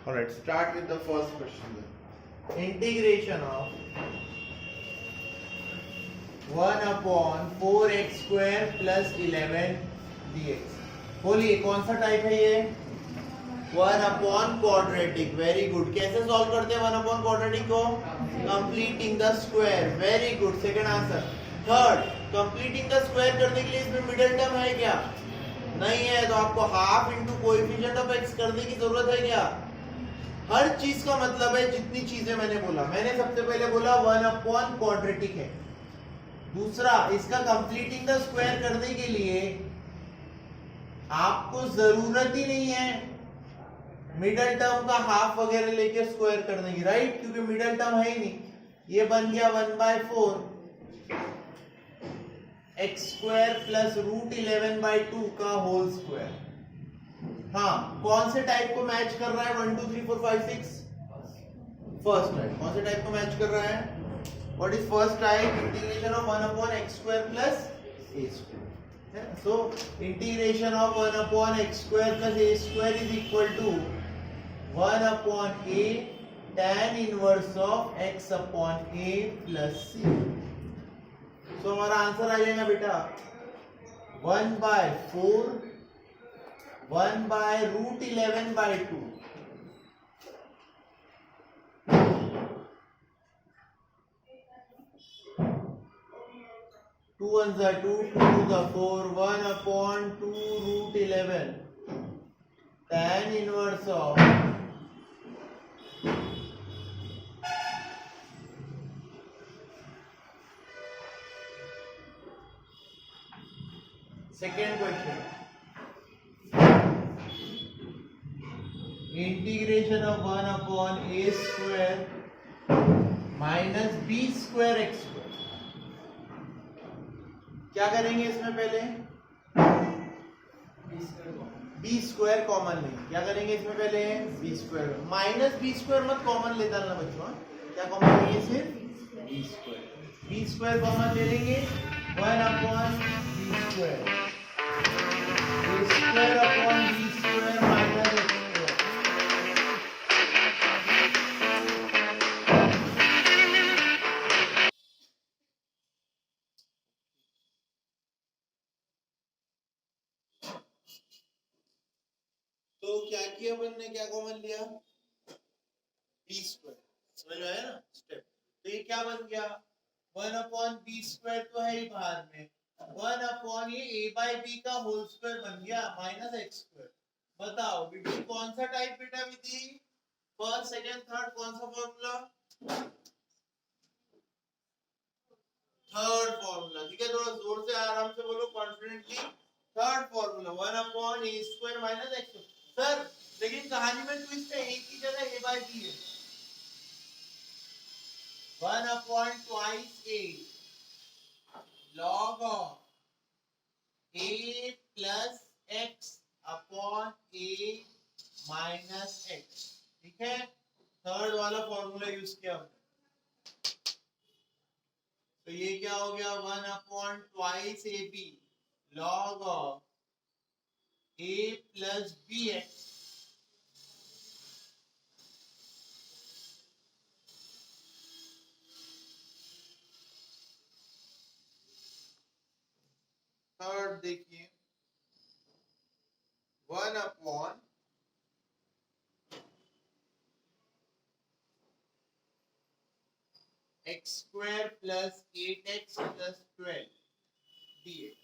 Alright, start with the first question then. Integration of 1 upon 4x square plus 11 dx. बोलिए कौन सा type है ये? 1 upon quadratic. Very good. कैसे solve करते हैं 1 upon quadratic को? Completing the square. Very good. Second answer. Third, completing the square करने के लिए इसमें मिडिल टर्म है क्या? नहीं है, तो आपको half into coefficient of x करने की जरूरत है क्या? हर चीज का मतलब है जितनी चीजें मैंने बोला. मैंने सबसे पहले बोला 1 अपॉन क्वाड्रेटिक है. दूसरा, इसका कंप्लीटिंग द स्क्वायर करने के लिए आपको जरूरत ही नहीं है मिडल टर्म का हाफ वगैरह लेके स्क्वायर करने की, राइट? क्योंकि मिडल टर्म है ही नहीं. ये बन गया 1/4 एक्स स्क्वायर प्लस रूट 11/2 का होल स्क्वायर. हाँ, कौन से टाइप को मैच कर रहा है? 1 2 3 4 5 6 फर्स्ट टाइप. कौन से टाइप को मैच कर रहा है? What is first type? Integration of 1 upon x square plus a square. So integration of 1 upon x square plus a square is equal to 1 upon a tan inverse of x upon a plus c. So हमारा answer आ जाएगा बेटा 1/4 1 by root 11/2. 2 ones are 2, 2 twos are 4, 1 upon 2 root 11 tan inverse of second question. Integration of 1 upon a square minus b square x square. क्या करेंगे इसमें? पहले b square common लेंगे. क्या करेंगे इसमें? पहले b square minus b square मत कॉमन ले डालना बच्चों. क्या कॉमन लेंगे? सिर्फ b square. b square common ले लेंगे. 1 upon b square a square upon b square minus x square. तो क्या किया अपन ने? क्या कॉमन लिया? B square. समझ में आया ना स्टेप? तो ये क्या बन गया? 1 अपॉन बी स्क्वायर तो है ही बाहर में. 1 अपॉन ये a बाई बी का होल स्क्वायर बन गया माइनस एक्स स्क्वायर. बताओ विधि कौन सा टाइप बेटा? विधि फर्स्ट सेकंड थर्ड कौन सा फॉर्मूला? Third formula. ठीक है, थोड़ा जोर से आराम से बोलो, confidently. Third formula 1 upon a square minus x square. Sir लेकिन कहानी में ट्विस्ट है, a की जगह a बाई बी है. 1 upon twice a log of a plus x upon a minus x. ठीक है, थर्ड वाला फॉर्मूला यूज किया हमने. तो ये क्या हो गया? 1 upon twice a b log of a plus b x. Third देखिए 1 upon x square plus 8x plus 12 dx.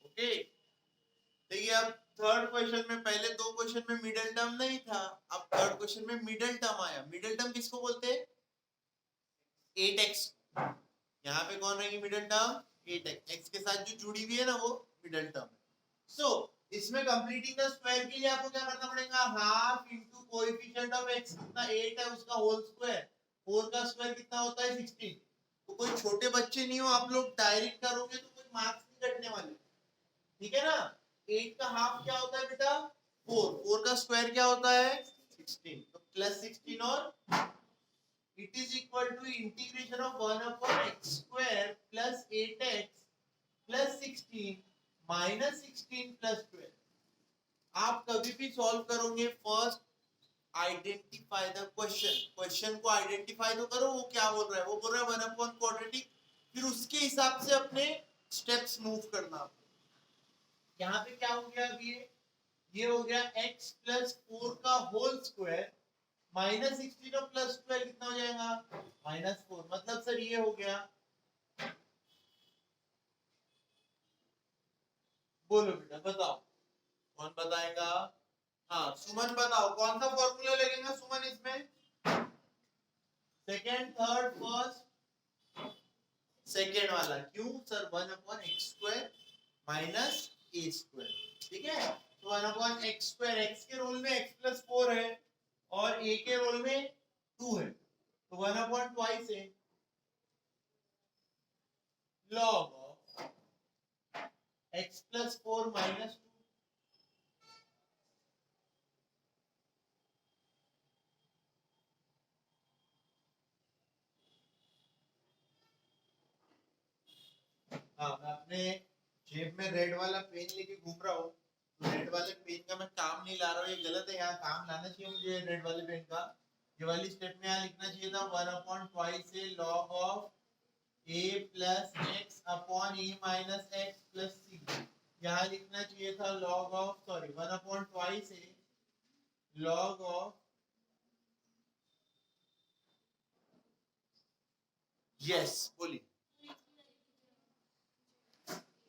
Okay, देखिए अब थर्ड क्वेश्चन में, पहले दो क्वेश्चन में मिडिल टर्म नहीं था, अब थर्ड क्वेश्चन में मिडिल टर्म आया. मिडिल टर्म किसको बोलते हैं? 8x. यहाँ पे कौन रहेगी मिडिल टर्म? 8x. x के साथ जो जुड़ी हुई है ना वो मिडिल टर्म है. सो इसमें कंप्लीटिंग द स्क्वायर के लिए आपको क्या करना पड़ेगा? Half into coefficient of x. कितना? 8 है, उसका होल स्क्वायर. 4 का स्क्वायर कितना होता है? 16. तो कोई छोटे बच्चे नहीं हो आप लोग, डायरेक्ट करोगे तो कोई मार्क्स नहीं कटने वाले. ठीक है ना? 8 का हाफ क्या होता है बेटा? 4. 4 का स्क्वायर क्या होता है? 16. तो प्लस 16 और it is equal to integration of 1 upon x square plus 8x plus 16 minus 16 plus 12. आप कभी भी सॉल्व करोगे first identify the question, question को आइडेंटिफाई तो करो वो क्या बोल रहा है, वो बोल रहा है 1 अपॉन क्वाड्रेटिक, फिर उसके हिसाब से अपने स्टेप्स मूव करना। यहाँ पे क्या हो गया, अभी ये हो गया x प्लस 4 का होल स्क्वायर माइनस 16 और प्लस 12 कितना हो जाएगा -4, मतलब सर ये हो गया, बोलो बेटा बताओ कौन बताएगा। हाँ सुमन बताओ कौन सा फॉर्मूला लगेगा सुमन इसमें, सेकेंड थर्ड फर्स्ट, सेकेंड वाला, क्यों sir 1 upon x square minus a square, ठीक है। तो 1 अपॉन एक्स स्क्वायर, एक्स के रोल में x प्लस 4 है और a के रोल में 2 है, तो 1 अपॉन ट्वाइस है log of x plus 4 minus 2, हाँ मैं अपने जेब में रेड वाला पेन लेके घूम रहा हूँ, तो रेड वाले पेन का मैं काम नहीं ला रहा हूँ, ये गलत है, यहाँ काम लाना चाहिए मुझे रेड वाले पेन का। ये वाली स्टेप में यहाँ लिखना चाहिए था 1 upon twice a log of a plus x upon a minus x plus c, यहाँ लिखना चाहिए था log of, sorry 1 upon twice a log of, yes बोलिए,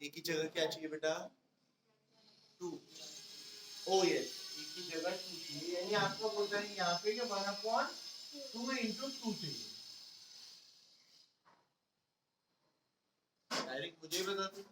एक ही जगह क्या चाहिए बेटा 2, ओ यस एक ही जगह 2 चाहिए, यानी आपको बोलता है यहाँ पे कि 1 अपॉन 2 इंटू 2 चाहिए, डायरेक्ट मुझे बता दो।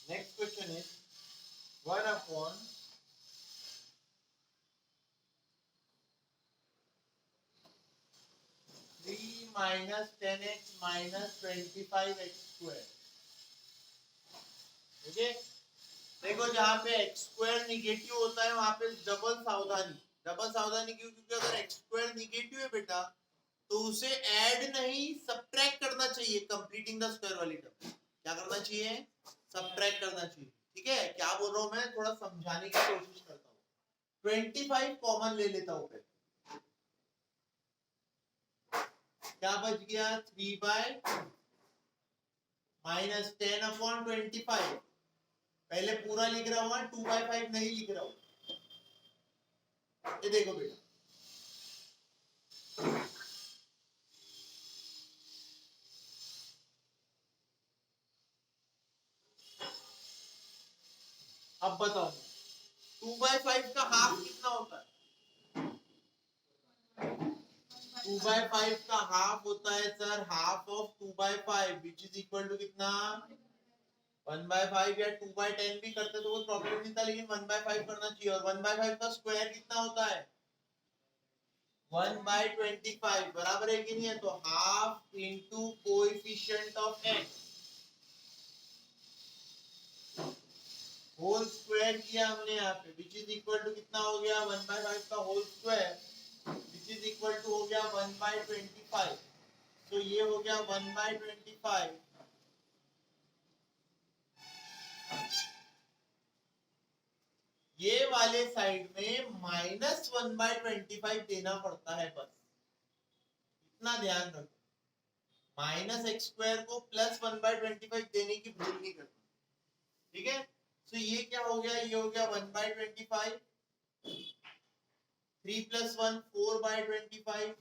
Next question is 1 upon 3 minus 10x minus 25x square, ठीक है। देखो जहाँ पे x स्क्वायर निगेटिव होता है वहां पे डबल सावधानी, डबल सावधानी क्यों, क्योंकि अगर x स्क्वायर निगेटिव है बेटा तो उसे ऐड नहीं सब्ट्रैक्ट करना चाहिए, कंप्लीटिंग द स्क्वायर वाली टर्म, क्या करना चाहिए सब्ट्रैक्ट करना चाहिए, ठीक है। क्या बोल रहा हूँ मैं, थोड़ा समझाने की कोशिश करता हूँ। 25 कॉमन ले लेता हूँ फिर, क्या बच गया 3 बाय माइनस 10 अपॉन 25, पहले पूरा लिख रहा हूँ 2 बाय 5 नहीं लिख रहा हूँ, ये देखो बेटा अब बताओ 2 बाय 5 का हाफ कितना होता है, 2 बाय 5 का हाफ होता है sir half of 2 by 5 which is equal to कितना 1 बाय 5 या 2 बाय 10 भी करते तो वो प्रॉब्लम नहीं था, लेकिन 1 बाय 5 करना चाहिए, और 1 बाय 5 का स्क्वायर कितना होता है 1 बाय 25 बराबर है कि नहीं है, तो half into coefficient of x whole square किया हमने यहाँ पे, विच इज इक्वल टू कितना हो गया 1 बाय 5 का whole square, which is equal to हो गया 1 बाय 25, तो ये हो गया 1 बाय 25, ये वाले साइड में माइनस 1 बाय 25 देना पड़ता है, बस इतना ध्यान रखो, माइनस एक्स स्क्वायर को प्लस 1 बाय 25 देने की भूल नहीं करना, ठीक है। तो ये क्या हो गया, ये हो गया 1 बाय 25, 3 प्लस 1 4 बाय 25,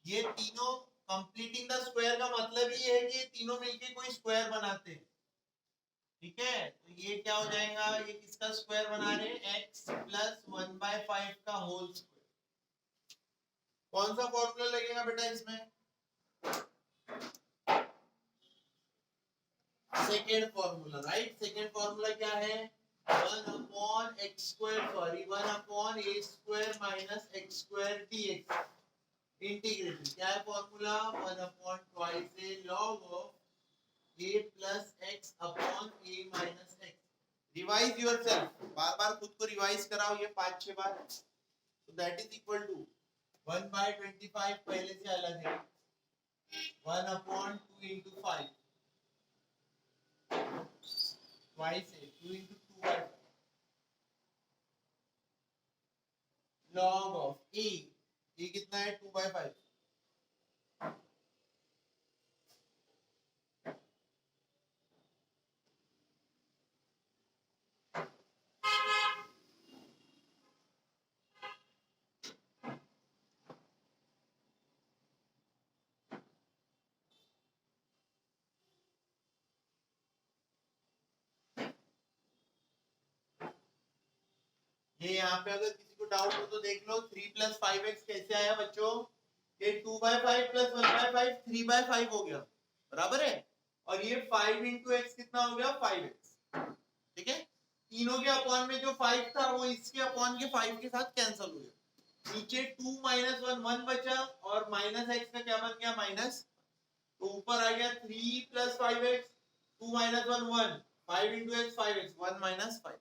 ये तीनों कंप्लीटिंग द स्क्वायर का मतलब ये है कि ये तीनों मिलके कोई स्क्वायर बनाते हैं, ठीक है। तो ये क्या हो जाएगा, ये किसका स्क्वायर बना रहे हैं x प्लस 1 बाय 5 का होल स्क्वायर, कौन सा फॉर्मूला लगेगा बेटा इसमें second formula, right. Second formula क्या है, 1/x² minus x² dx integrated. क्या है formula, 1/2 log of a plus x upon a minus x। Revise yourself, बार बार खुद को रिवाइज कराओ ये 5-6 बार। तो दैट इज इक्वल टू 1/25 पहले से अलग है, 1/2 into 5 twice है, 2 into 2/5 log of a कितना है 2/5। ये यहाँ पे अगर किसी को डाउट हो तो देख लो, 3 + 5x कैसे आया बच्चों, ये 2/5 + 1/5 3/5 हो गया, बराबर है। और ये 5 into x कितना हो गया 5x, ठीक है। तीनों के अपॉन में जो 5 था वो इसके अपॉन के 5 के साथ कैंसिल हो गया। नीचे 2 - 1 1 बचा और माइनस x का क्या बन गया माइनस, तो ऊपर आ गया 3 + 5x, 2 - 1 1, 5 into x 5x, 1 - 5,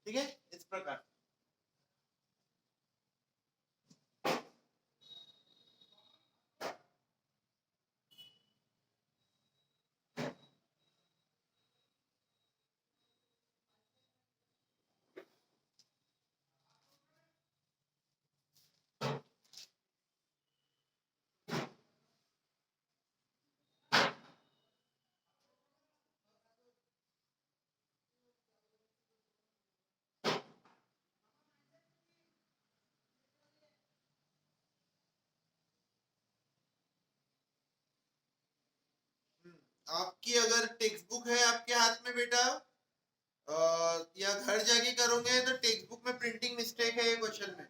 ठीक है। इस प्रकार आपकी अगर टेक्स्ट बुक है आपके हाथ में बेटा, या घर जाके करोगे तो टेक्स्ट बुक में प्रिंटिंग मिस्टेक है ये क्वेश्चन में,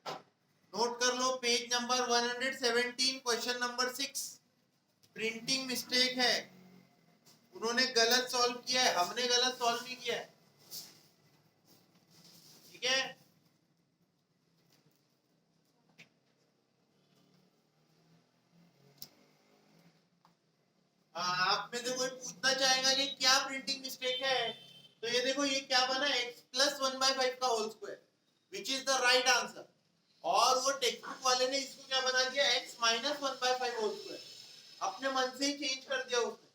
नोट कर लो। Page number 117 question number 6 printing mistake है, उन्होंने गलत सॉल्व किया है, हमने गलत सॉल्व नहीं किया है, ठीक है। आप में से कोई पूछना चाहेगा कि क्या प्रिंटिंग मिस्टेक है, तो ये देखो ये क्या बना, x + 1/5 का whole square, which is the right answer. और वो टेक्स्ट बुक वाले ने इसको क्या बना दिया, x - 1/5 होल स्क्वायर, अपने मन से ही चेंज कर दिया उसने,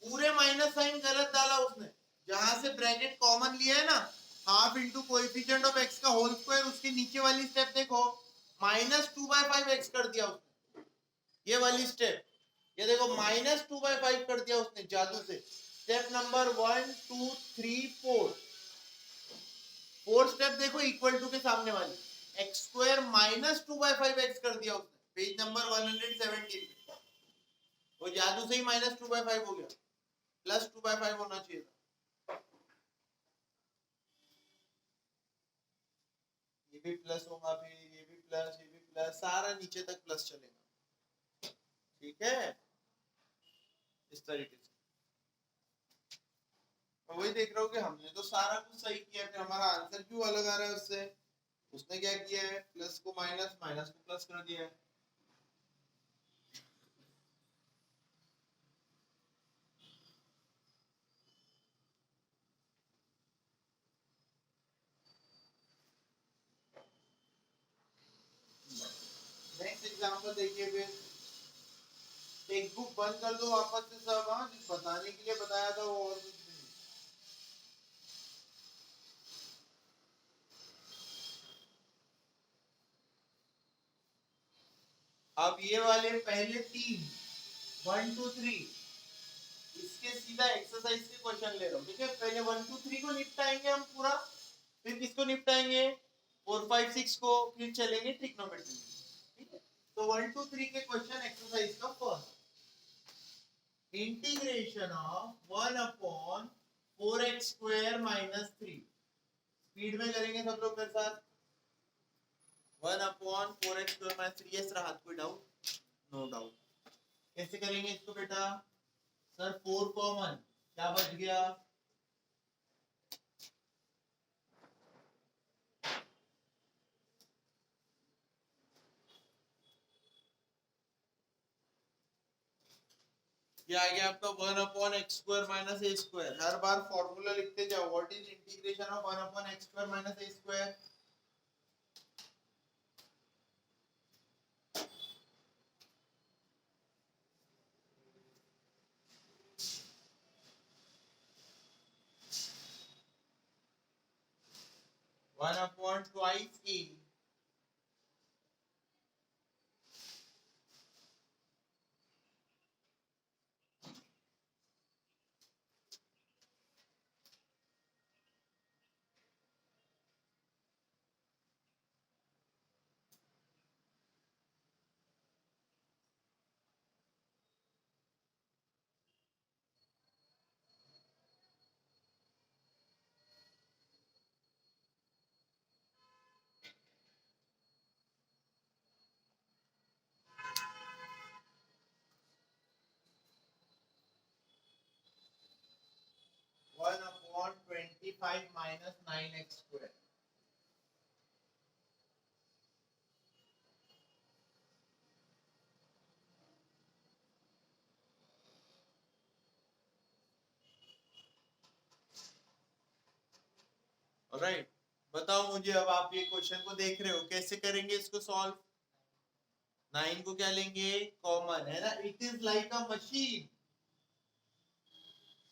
पूरे माइनस साइन गलत डाला उसने। जहां से ब्रैकेट कॉमन लिया है ना, half into coefficient of x का होल स्क्वायर, उसके नीचे वाली स्टेप देखो, -2/5x कर दिया उसने, ये वाली स्टेप, ये देखो -2/5 कर दिया उसने जादू से। स्टेप नंबर 1 2 3 4, 4 स्टेप देखो इक्वल टू के सामने वाली, x² -2/5x कर दिया उसने, पेज नंबर 117 पे। वो जादू से ही -2/5 हो गया, +2/5 होना चाहिए था। ये भी प्लस होगा, फिर ये भी प्लस, ये भी प्लस, सारा नीचे तक प्लस चलेगा, ठीक है। इस तरीके से वही देख रहा हूँ कि हमने तो सारा कुछ सही किया, फिर हमारा आंसर क्यों अलग आ रहा है उससे। उसने क्या किया है, प्लस को माइनस, माइनस को प्लस कर दिया है। नेक्स्ट एग्जांपल देखिए, फिर टेक्स्ट बुक बंद कर दो वापस से सब, हाँ जिस बताने के लिए बताया था वो और कुछ नहीं। अब ये वाले पहले 3 1 2 3 इसके सीधा एक्सरसाइज के क्वेश्चन ले रहा हूँ, ठीक है। पहले 1 2 3 को निपटाएंगे हम पूरा, फिर किसको निपटाएंगे 4 5 6 को, फिर चलेंगे ट्रिग्नोमेट्री, ठीक है। तो 1 2 3 के क्वेश्चन एक्सरसाइज का first, integration of 1/4x² - 3, speed में करेंगे सब लोग मेरे साथ। 1/4x² - 3, यस रहा, कोई डाउट, नो डाउट। कैसे करेंगे इसको बेटा, सर 4 कॉमन, क्या बच गया? ये आ गया आपका 1/x² - a²। हर बार फॉर्मूला लिखते जाओ। What is integration of 1/x² - a²? 1/2 a। One upon 25 - 9x²। Alright, बताओ मुझे। अब आप ये क्वेश्चन को देख रहे हो, कैसे करेंगे इसको सॉल्व? 9 को क्या लेंगे? कॉमन, है ना। It is like a machine,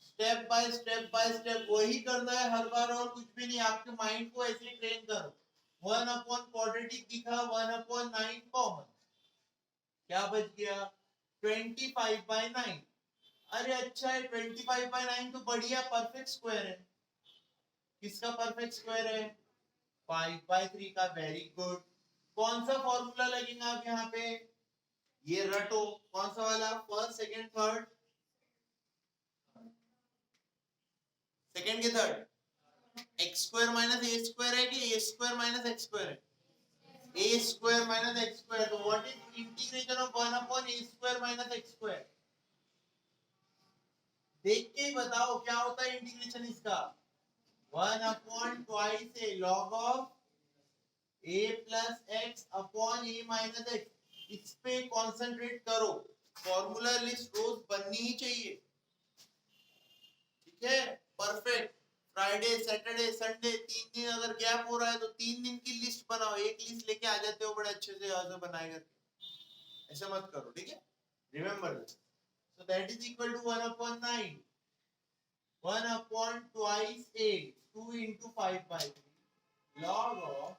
step by step वही करना है हर बार, और कुछ भी नहीं। आपके माइंड को ऐसे ट्रेन करो। 1/क्वाड्रेटिक दिखा, 1/9 कॉमन, क्या बच गया? 25/9। अरे अच्छा है, 25/9 तो बढ़िया, परफेक्ट स्क्वायर है। किसका परफेक्ट स्क्वायर है? 5/3 का। Very good. कौन सा फॉर्मूला लगेगा आप यहाँ पे? ये रटो, कौन सा वाला? First, second, third? सेकंड के थर्ड? x² - a² है कि a² - x² है? a² - x²। तो what is integration of 1/a² - x²? देख के ही बताओ क्या होता है इंटीग्रेशन इसका। 1/2 a log of a + x upon a - x। इस पे कंसंट्रेट करो। फॉर्मूला लिस्ट रोज बननी ही चाहिए, ठीक है? परफेक्ट। फ्राइडे, सैटरडे, संडे 3 दिन अगर गैप हो रहा है तो 3 दिन की लिस्ट बनाओ। एक लिस्ट लेके आ जाते हो बड़े अच्छे से, ऐसे बनाए करके। ऐसा मत करो, ठीक है? Remember this. So that is equal to 1/9, 1/2 a, 2 into 5/3 log of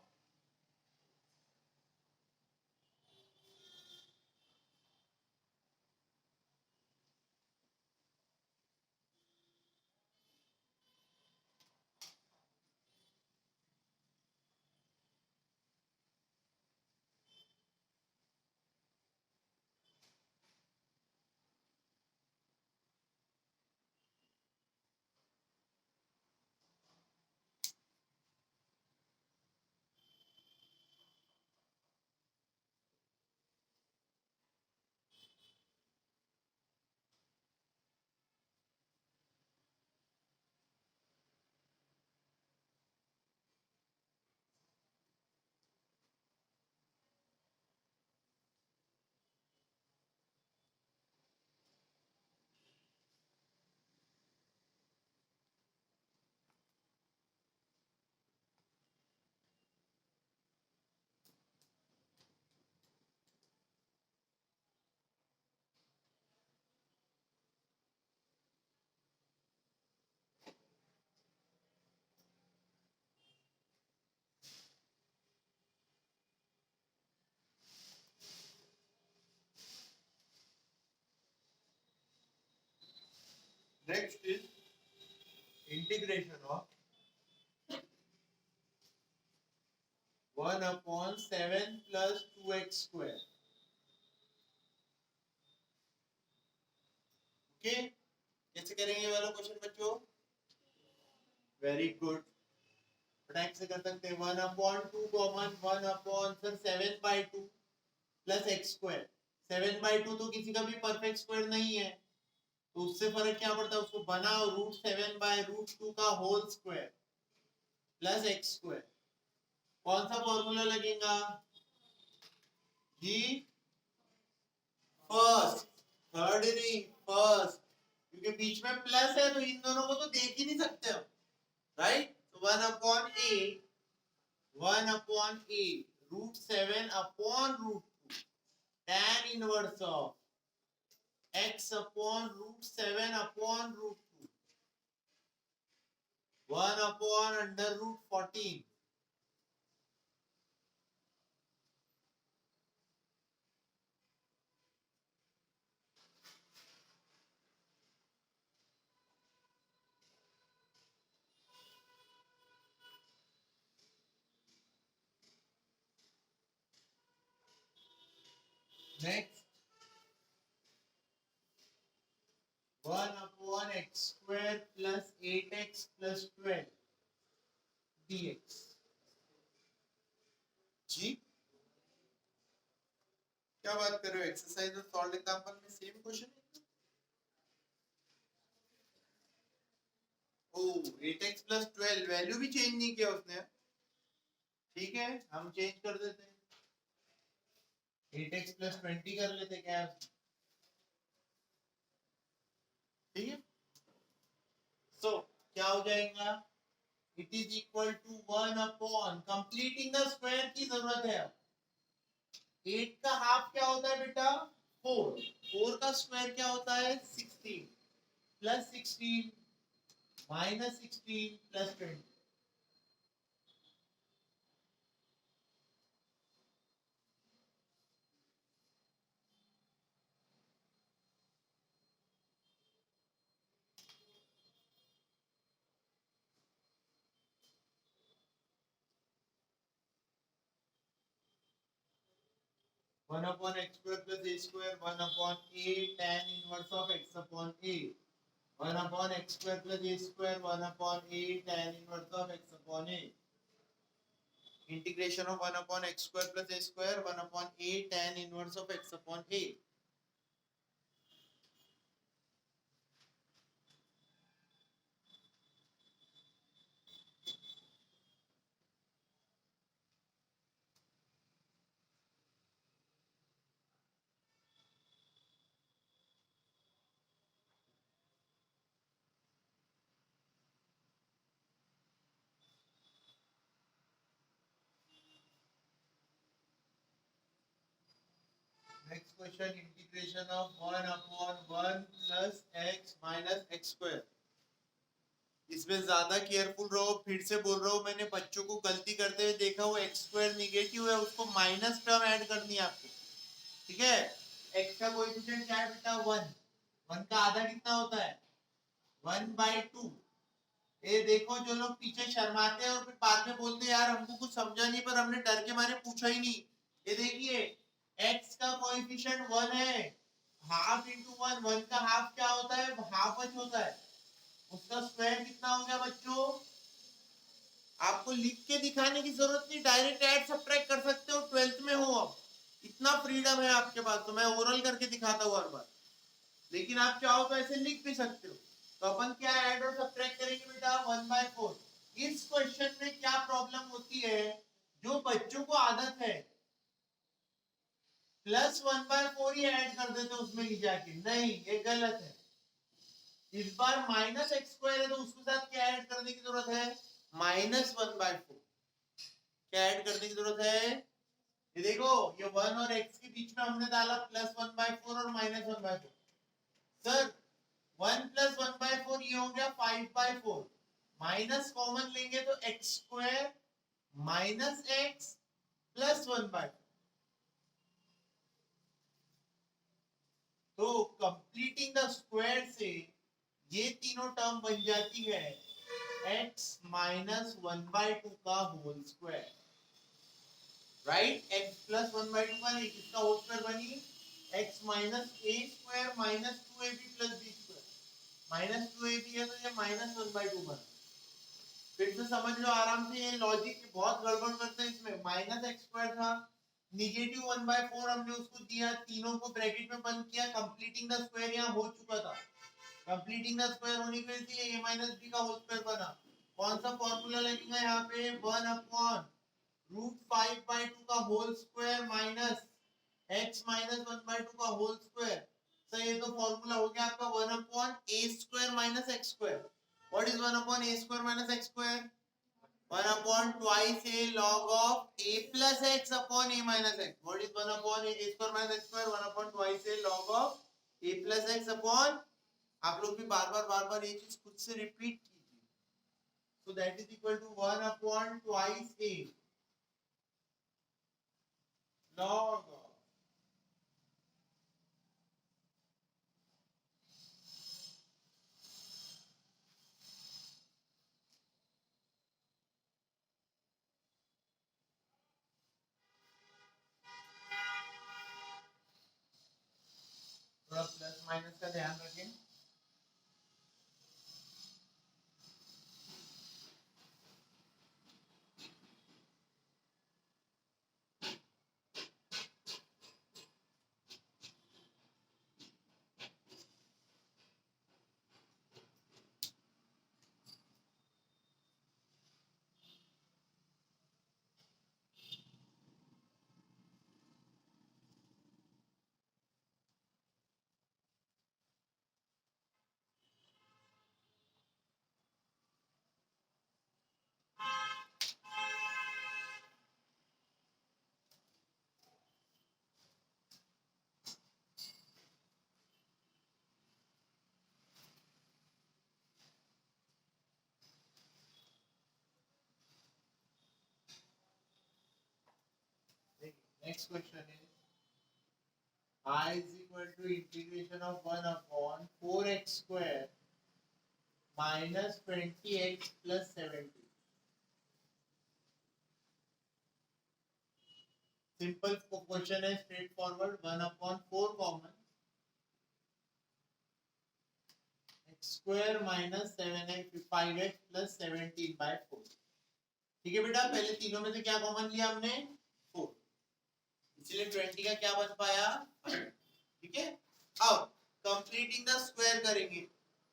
next is integration of 1/7 plus 2x²। Okay, कैसे करेंगे वाला क्वेश्चन बच्चों? Very good. फटाक से कर सकते हैं। 1/2 कॉमन, 1/7/2 प्लस x²। 7/2 तो किसी का भी परफेक्ट स्क्वायर नहीं है, तो उससे फर्क क्या पड़ता है, उसको बनाओ √7/√2 का whole square plus x square. कौन सा फॉर्मूला लगेगा जी? फर्स्ट, थर्ड नहीं, फर्स्ट, क्योंकि बीच में प्लस है तो इन दोनों को तो देख ही नहीं सकते हम, राइट? तो 1/a √7/√2 tan inverse of x upon √7/√2 1/√14। Next 1/x² plus 8x plus 12 dx। जी क्या बात कर रहे हो? एक्सरसाइज और सॉल्व एग्जांपल में सेम क्वेश्चन है। ओ 8x plus 12 वैल्यू भी चेंज नहीं किया उसने। ठीक है, हम चेंज कर देते हैं, 8x plus 20 कर लेते क्या? ठीक है, सो क्या हो जाएगा? It is equal to 1/, completing the square की जरूरत है। 8 का हाफ क्या होता है बेटा? 4। 4 का स्क्वायर क्या होता है? 16 plus 16 minus 16 plus 20। One upon x square plus a square 1/a tan inverse of x upon a 1/x square plus a square 1/a tan inverse of x upon a integration of 1/x square plus a square 1/a tan inverse of x upon a। Next question, integration of 1/1 plus x minus x square. इसमें ज्यादा careful रहो, फिर से बोल रहा हूँ, मैंने बच्चों को गलती करते हुए देखा, वो x स्क्वायर निगेटिव है, उसको माइनस टर्म ऐड करनी है आपको। ठीक है, x का कोएफिशिएंट क्या है बेटा? 1। 1 का आधा कितना होता है? 1/2। ये देखो, जो लोग पीछे शर्माते हैं और फिर बाद में बोलते हैं यार हमको कुछ समझा नहीं, पर हमने डर के मारे पूछा ही नहीं। ये देखिए, x का कोएफिशिएंट 1 है, हाफ इंटू 1, 1 का हाफ क्या होता है? हाफ h होता है, उसका स्क्वायर कितना हो गया बच्चों? आपको लिख के दिखाने की जरूरत नहीं, डायरेक्ट ऐड सब्ट्रैक्ट कर सकते हो, 12th में हो अब, इतना फ्रीडम है आपके पास। तो मैं ओरल करके दिखाता हूँ हर बार, लेकिन आप चाहो तो ऐसे लिख भी सकते हो। तो अपन क्या ऐड और सब्ट्रैक्ट करेंगे बेटा? 1/4। इस क्वेश्चन में क्या प्रॉब्लम होती है, जो बच्चों को आदत है प्लस 1/4 ही ऐड कर देते उसमें ले जाके, नहीं, ये गलत है। इस बार माइनस एक्स स्क्वायर है तो उसके साथ क्या ऐड करने की जरूरत है? -1/4। क्या ऐड करने की जरूरत है? ये देखो, ये 1 और x के बीच में हमने डाला +1/4 और -1/4। सर 1 + 1/4 ये हो गया 5/4, माइनस कॉमन लेंगे तो x square minus x plus 1/4। तो कंप्लीटिंग द स्क्वायर से ये तीनों टर्म बन जाती है x माइनस 1/2 का whole square, right? x plus 1/2 का नहीं, किसका होल स्क्वायर बनी? x minus a square minus 2ab plus b square, minus 2ab है तो ये माइनस 1/2 बना। फिर से समझ लो आराम से, ये लॉजिक बहुत गड़बड़ करते हैं इसमें। माइनस एक्स स्क्वायर था, निगेटिव 1/4 हमने उसको दिया, तीनों को ब्रैकेट में बंद किया, कंप्लीटिंग द स्क्वायर यहाँ हो चुका था। कंप्लीटिंग द स्क्वायर होनी चाहिए, a माइनस बी का होल स्क्वायर बना। कौन सा फॉर्मूला लगेगा यहाँ पे? 1 अपॉन रूट 5 बाई 2 का whole square minus x minus 1 by 2 का होल स्क्वायर। तो ये तो फॉर्मूला हो गया आपका 1 upon a square minus x square. What is 1 upon a square minus x square? 1 upon twice a log of a plus x upon a minus x. What is 1 upon a square minus x square? 1 upon twice a log of a plus x upon, आप लोग भी बार बार ये चीज खुद से repeat कीजिए। So that is equal to 1 upon twice a log of थोड़ा plus minus का ध्यान रखें। Next question is I is equal to integration of 1 upon 4x square minus 20x plus 70. Simple question है, straightforward. 1 upon 4 common x square minus 7x 5x plus 17 by 4. ठीक है बेटा, पहले तीनों में से क्या कॉमन लिया हमने? 4, इसलिए 20 का क्या बच पाया? 5. ठीक है, अब कंप्लीटिंग द स्क्वायर करेंगे।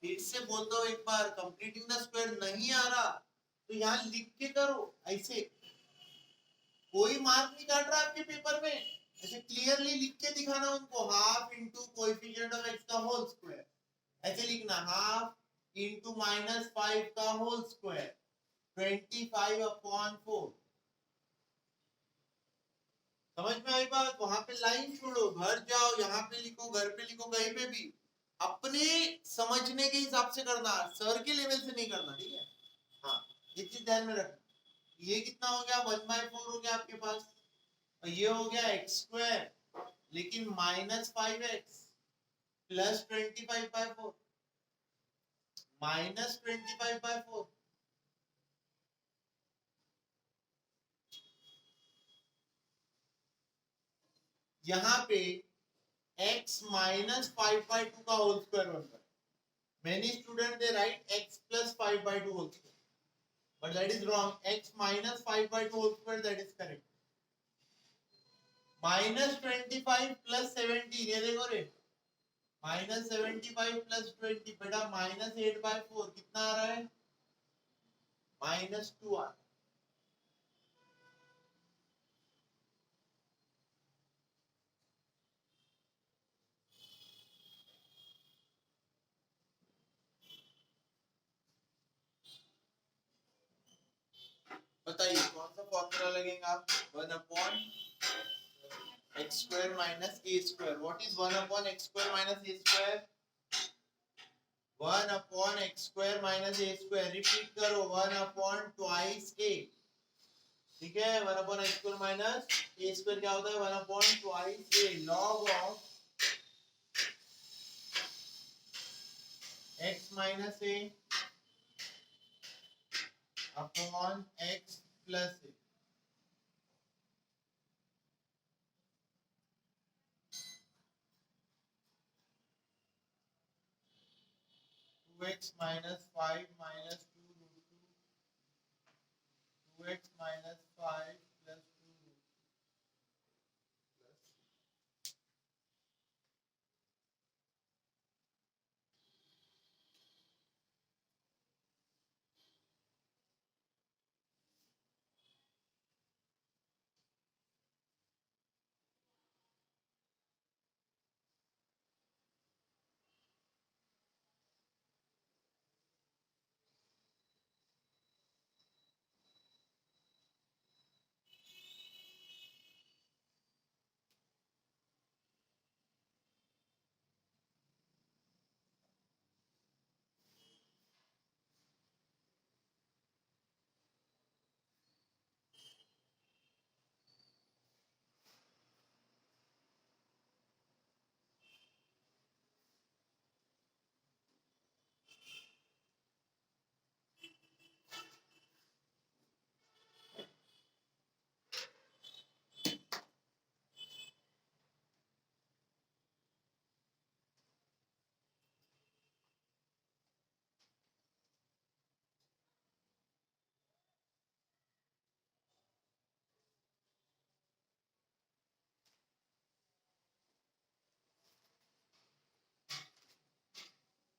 फिर से बोलता हूं एक बार, कंप्लीटिंग द स्क्वायर नहीं आ रहा तो यहाँ लिख के करो। ऐसे कोई मार्क नहीं काट रहा आपके पेपर में, ऐसे क्लियरली लिख के दिखाना उनको। Half into coefficient of x का होल स्क्वायर, ऐसे लिखना। हाफ इंटू माइनस 5 का होल स्क्वायर 25 अपॉन 4। समझ में आई बात? वहां पे लाइन छोड़ो, घर जाओ, यहाँ पे लिखो, घर पे लिखो, कहीं पे भी अपने समझने के हिसाब से करना, सर के लेवल से नहीं करना। ठीक है, हाँ, ये चीज ध्यान में रखना। ये कितना हो गया? 1/4 हो गया आपके पास, और ये हो गया एक्स स्क्वायर, लेकिन माइनस 5x प्लस 25/4 माइनस 25/4। यहाँ पे x minus 5/2 का होल स्क्वायर बनता है। Many students they write x plus 5/2 whole square, but that is wrong. X minus 5/2 whole square, that is correct. minus 25 plus 17, ये देखो रे, minus 75 plus 20, बेटा minus 8/4 कितना आ रहा है? -2 आ रहा है। बताइए कौन सा फॉर्मूला लगेगा? 1 upon x square minus a square. What is 1 upon x square minus a square? 1 upon x square minus a square. Repeat करो, 1 upon twice a. ठीक है, 1 upon x square minus a square क्या होता है? 1 upon twice a log of x minus a upon x plus a. 2x minus 5 minus 2 root 2. 2x minus 5 plus 2 root 2 plus. 2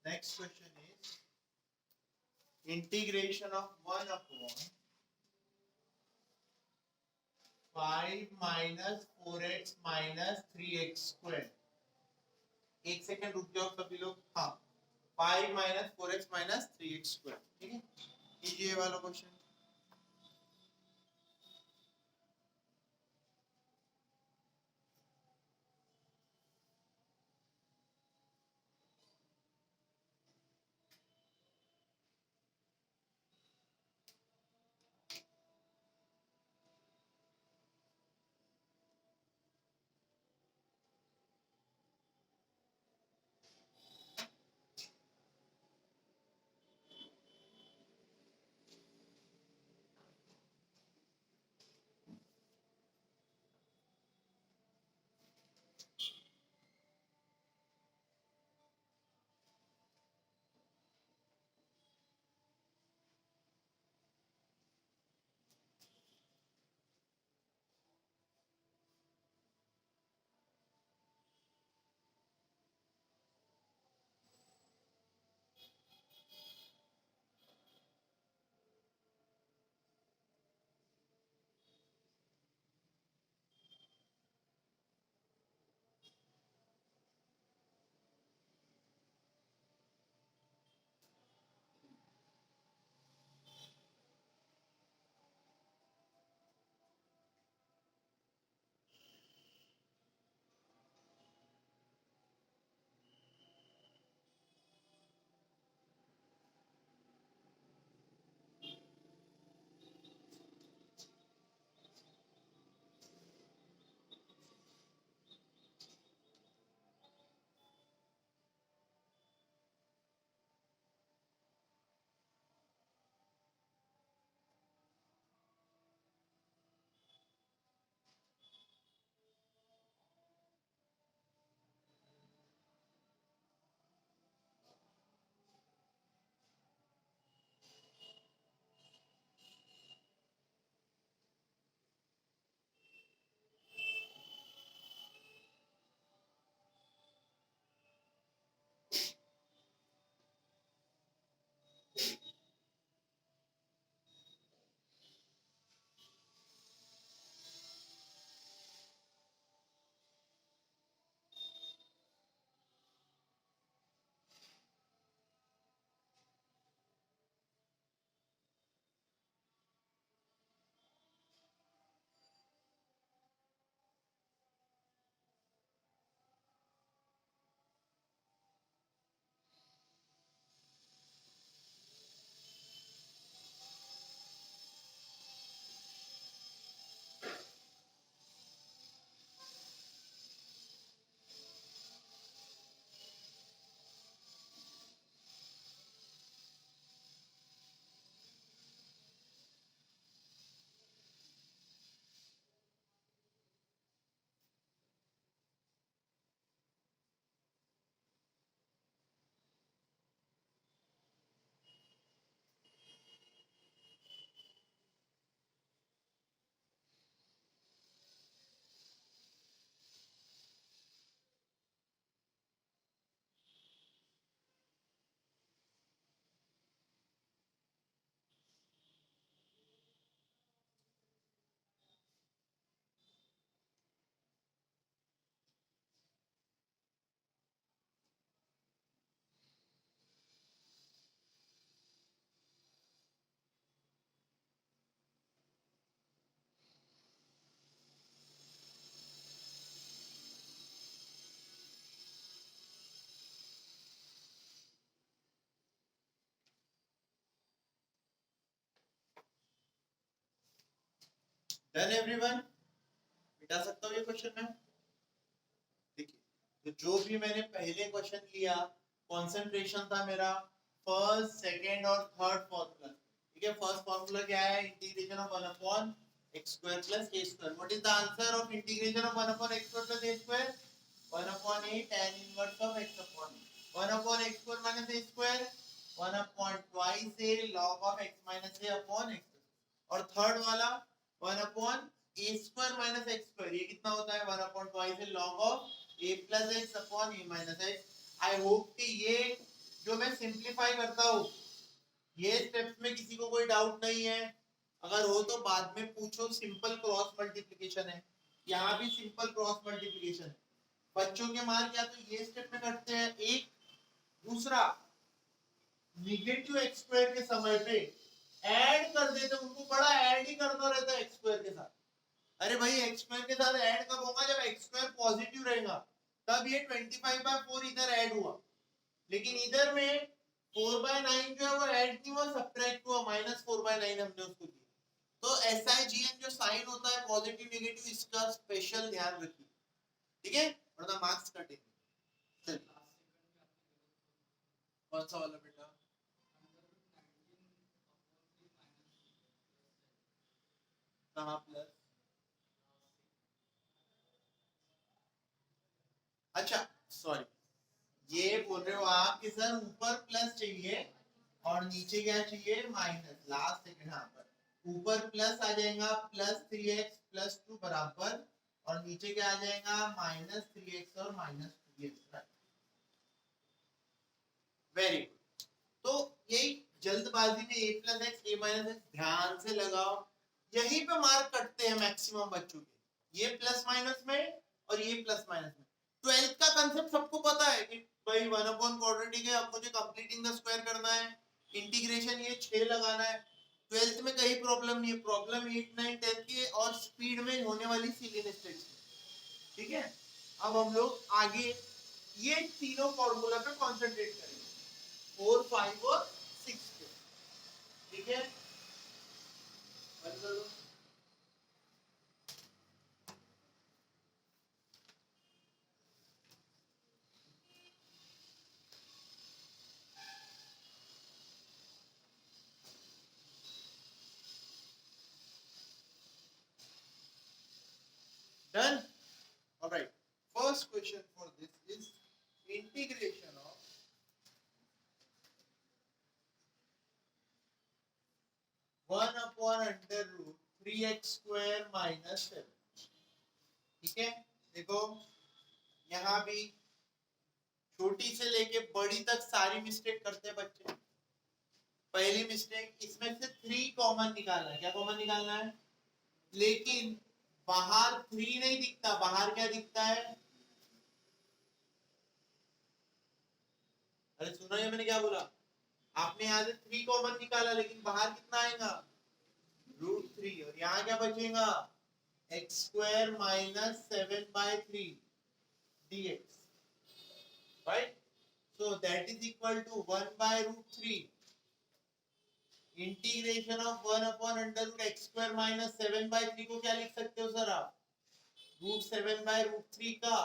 next question is integration of 1/5 minus 4x minus 3x square. एक second रुक जाओ सभी लोग. हाँ, 5 minus 4x minus 3x square. ठीक है, कीजिए ये वाला क्वेश्चन. डन एवरीवन, मिटा सकता हूँ ये क्वेश्चन में. देखिए, तो जो भी मैंने पहले क्वेश्चन लिया, कंसंट्रेशन था मेरा फर्स्ट, सेकंड और थर्ड फॉर्मूला. ठीक है, फर्स्ट फॉर्मूला क्या है? Integration of 1 upon x square plus a square. What is the answer of integration of 1 upon x square plus a square? 1 upon a tan inverse of x upon a. 1 upon x square minus a square, 1 upon twice a log of x minus a upon x. और third वाला 1 upon a square minus x square. ये कितना होता है? 1 upon twice a log of a plus x upon a minus x. I hope कि ये जो मैं सिंप्लीफाई करता हूँ, ये स्टेप्स में किसी को कोई डाउट नहीं है? अगर हो तो बाद में पूछो। सिंपल क्रॉस मल्टीप्लिकेशन है, यहाँ भी सिंपल क्रॉस मल्टीप्लिकेशन है। बच्चों के मार्क या तो ये स्टेप में करते हैं, एक दूसरा निगेटिव एक्स स्क्वायर के समय पे ऐड कर देते, उनको बड़ा ऐड ही करना रहता है एक्स स्क्वायर के साथ। अरे भाई एक्स स्क्वायर के साथ ऐड कब होगा? जब एक्स स्क्वायर पॉजिटिव रहेगा, तब ये 25/4 इधर ऐड हुआ। लेकिन इधर में 4/9 जो है वो ऐड नहीं हुआ, सब्ट्रैक्ट हुआ, -4/9 हमने उसको दिया। तो SIGN जो साइन होता है पॉजिटिव नेगेटिव, इसका स्पेशल ध्यान रखिए, ठीक है? वरना मार्क्स कटेंगे। कौन सा वाला बेटा? कहाँ प्लस? अच्छा सॉरी, ये बोल रहे हो आप कि सर ऊपर प्लस चाहिए और नीचे क्या चाहिए? माइनस। लास्ट सेकंड, हाँ पर ऊपर प्लस आ जाएगा +3x + 2 बराबर, और नीचे क्या आ जाएगा? -3x और -2x। Very good. तो यही जल्दबाजी में a + x a - x ध्यान से लगाओ, यहीं पे मार्क कटते हैं मैक्सिमम बच्चों के, ये प्लस माइनस में और ये प्लस माइनस में। 12th का कंसेप्ट सबको पता है कि भाई 1/quadratic है, अब मुझे कंप्लीटिंग द स्क्वायर करना है, इंटीग्रेशन ये 6 लगाना है। 12th में कहीं प्रॉब्लम नहीं है, प्रॉब्लम 8, 9, 10 की और स्पीड में होने वाली सीली मिस्टेक्स, ठीक है? अब हम लोग आगे ये तीनों फॉर्मूला पे कंसंट्रेट करेंगे, 4, 5 और 6 पे, ठीक है? बंद कर दो। Done? Alright. First question for this is integration of 1/√3x² - 7। ठीक है? देखो यहाँ भी छोटी से लेके बड़ी तक सारी मिस्टेक करते हैं बच्चे। पहली मिस्टेक, इसमें से 3 कॉमन निकालना है। क्या कॉमन निकालना है? लेकिन बाहर 3 नहीं दिखता, बाहर क्या दिखता है? अरे सुनो, ये मैंने क्या बोला? आपने यहाँ से 3 कॉमन निकाला, लेकिन बाहर कितना आएगा? √3। और यहाँ क्या बचेगा? x² - 7/3 dx, right? So that is equal to 1/√3 integration of 1/√x² - 7/3 को क्या लिख सकते हो सर आप? √7/√3 का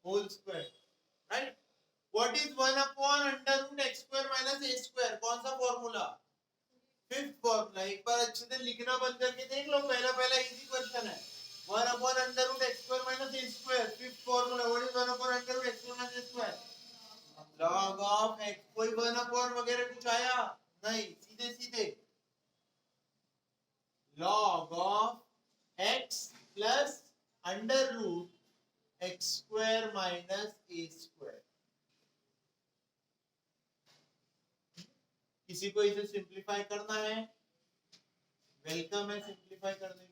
whole square, right? What is 1/√x² - a²? कौन सा फॉर्मूला? Fifth formula. एक बार अच्छे से लिखना बंद करके देख लो, पहला पहला इजी क्वेश्चन है। 1/√x² - a², fifth formula. What is 1/√x² - a²? log of x। कोई 1/, वगैरह कुछ आया नहीं, सीधे सीधे log of x plus √x² - a²। किसी को इसे सिंप्लीफाई करना है? वेलकम है सिंप्लीफाई करने के लिए।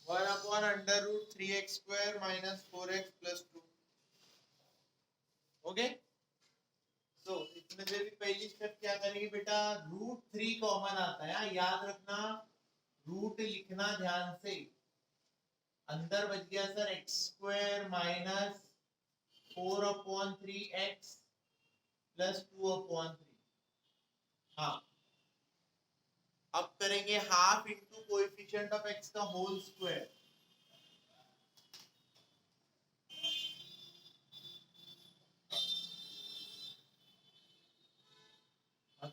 (1/√3x² - 4x + 2). ओके, तो इसमें से भी पहली स्टेप क्या करेंगे बेटा? √3 कॉमन आता है, याद रखना, रूट लिखना ध्यान से। अंदर बच गया सर x² - 4/3x + 2/3। हाँ, अब करेंगे half into coefficient of x का होल स्क्वायर।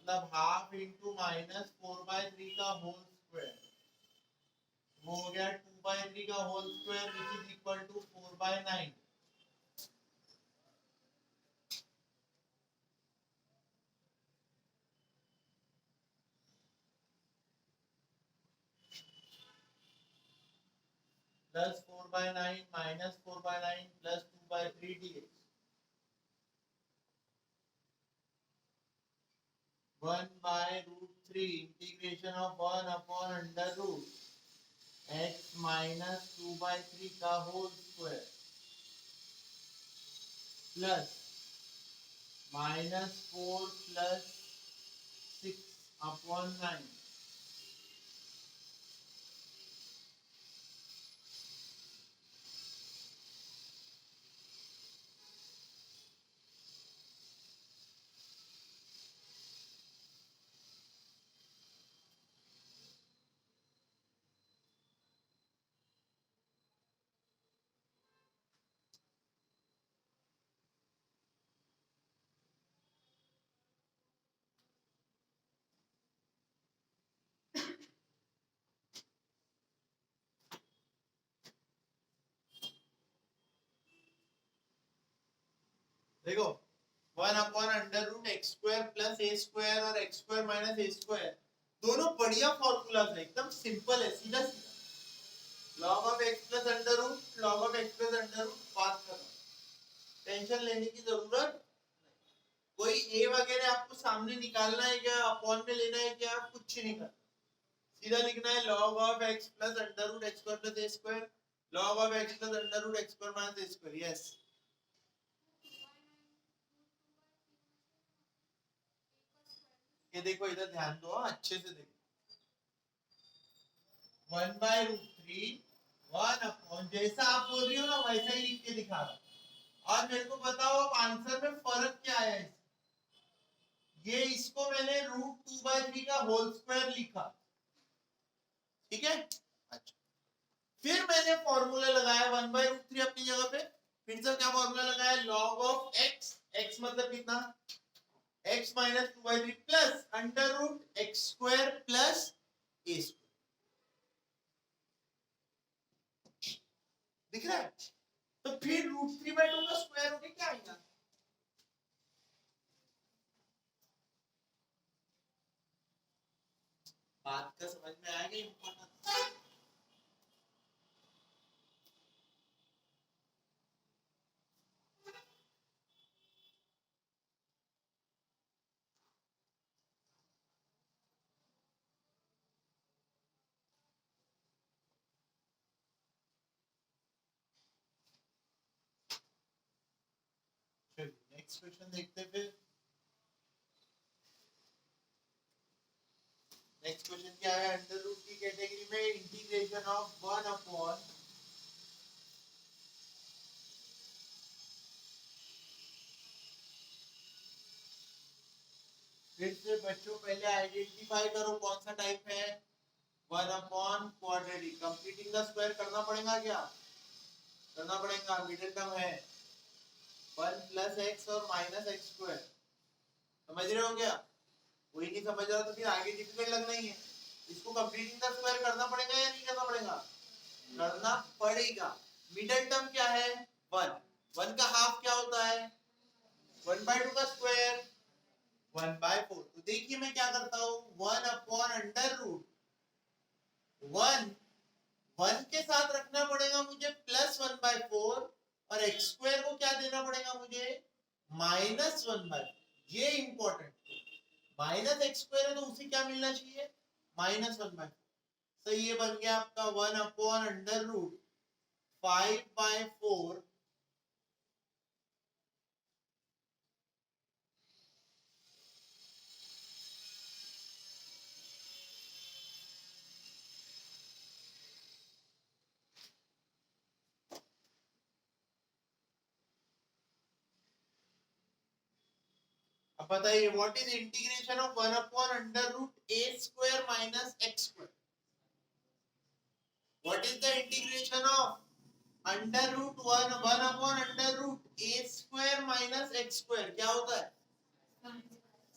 मतलब हाफ इंटू माइनस 4/3 का होल स्क्वायर, वो हो गया 2/3 का whole square which is equal to 4/9। Plus 4/9 minus 4/9 plus 2/3 dx 1/√3 integration of 1 upon under root x minus 2/3 का whole square plus minus 4 plus 6 upon 9। देखो 1 upon under root x square plus a square और x square minus a square दोनों बढ़िया formulas है, एकदम simple है, सीधा सीधा। log of x plus under root log of x plus under root बात कर रहा हूं, टेंशन लेने की जरूरत कोई ए वगैरह आपको सामने निकालना है क्या, अपॉन में लेना है क्या, कुछ नहीं करना, सीधा लिखना है log of x plus under root x square plus a square log of x plus under root x square minus a square. Yes ये देखो इधर ध्यान दो, अच्छे से देखो 1/√3 1 अपॉन, जैसा आप बोल रही हो ना वैसा ही लिख के दिखा रहा। और मेरे को बताओ अब आंसर में फर्क क्या है। ये इसको मैंने √2/3 का होल स्क्वायर लिखा, ठीक है। अच्छा फिर मैंने फॉर्मूला लगाया 1/√3 अपनी जगह पे, फिर से क्या फॉर्मूला लगाया, log ऑफ x, x मतलब कितना x minus 2/3 plus under root x square plus a square, दिख रहा है। तो फिर √3/2 का स्क्वायर होके क्या आएगा, बात का समझ में आएगा इंपॉर्टेंट। नेक्स्ट क्वेश्चन देखते हैं। फिर नेक्स्ट क्वेश्चन क्या है, अंडर रूट की कैटेगरी में इंटीग्रेशन ऑफ 1 अपॉन फिर से बच्चों पहले आइडेंटिफाई करो कौन सा टाइप है, 1 upon quadratic, completing the square करना पड़ेगा, क्या करना पड़ेगा, मिडिल टर्म है 1 प्लस एक्स और माइनस एक्स स्क्वायर, समझ रहे हो क्या, कोई नहीं समझ रहा तो फिर आगे डिफिकल्ट लगना ही है। इसको कंप्लीटिंग द स्क्वायर करना पड़ेगा या नहीं करना पड़ेगा, करना पड़ेगा। मिडिल टर्म क्या है 1, 1 का हाफ क्या होता है 1/2 का स्क्वायर 1/4। तो देखिए मैं क्या करता हूँ 1 अपॉन अंडर रूट 1 1 के साथ रखना पड़ेगा मुझे प्लस 1/4 और एक्स स्क्वायर को क्या देना पड़ेगा मुझे -1/4। ये इंपॉर्टेंट, माइनस एक्स स्क्वायर है तो उसे क्या मिलना चाहिए -1/4। तो ये बन गया आपका 1 अपॉन अंडर रूट 5/4 अब बताइए what is integration of 1 upon under root a square minus x square, what is the integration of under root 1 upon under root a square minus x square, क्या होता है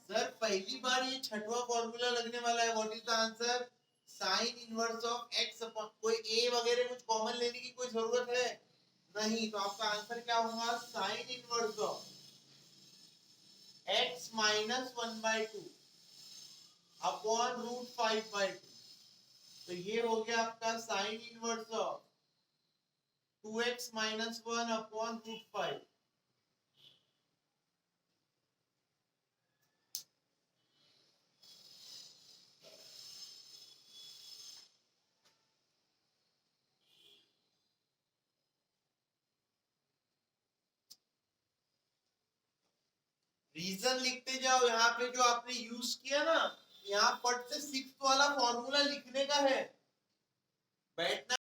सर पहली बार ये छठवां formula लगने वाला है. What is the answer? Sign inverse of x upon, कोई ए वगैरह कुछ कॉमन लेने की कोई जरूरत है नहीं, तो आपका आंसर क्या होगा? Sine inverse of x minus 1/2 upon root 5/2. तो ये हो गया आपका sine inverse of 2x minus 1 upon root 5. Reason लिखते जाओ. यहाँ पे जो आपने यूज किया ना, यहाँ फट से 6th वाला फॉर्मूला लिखने का है, बैठना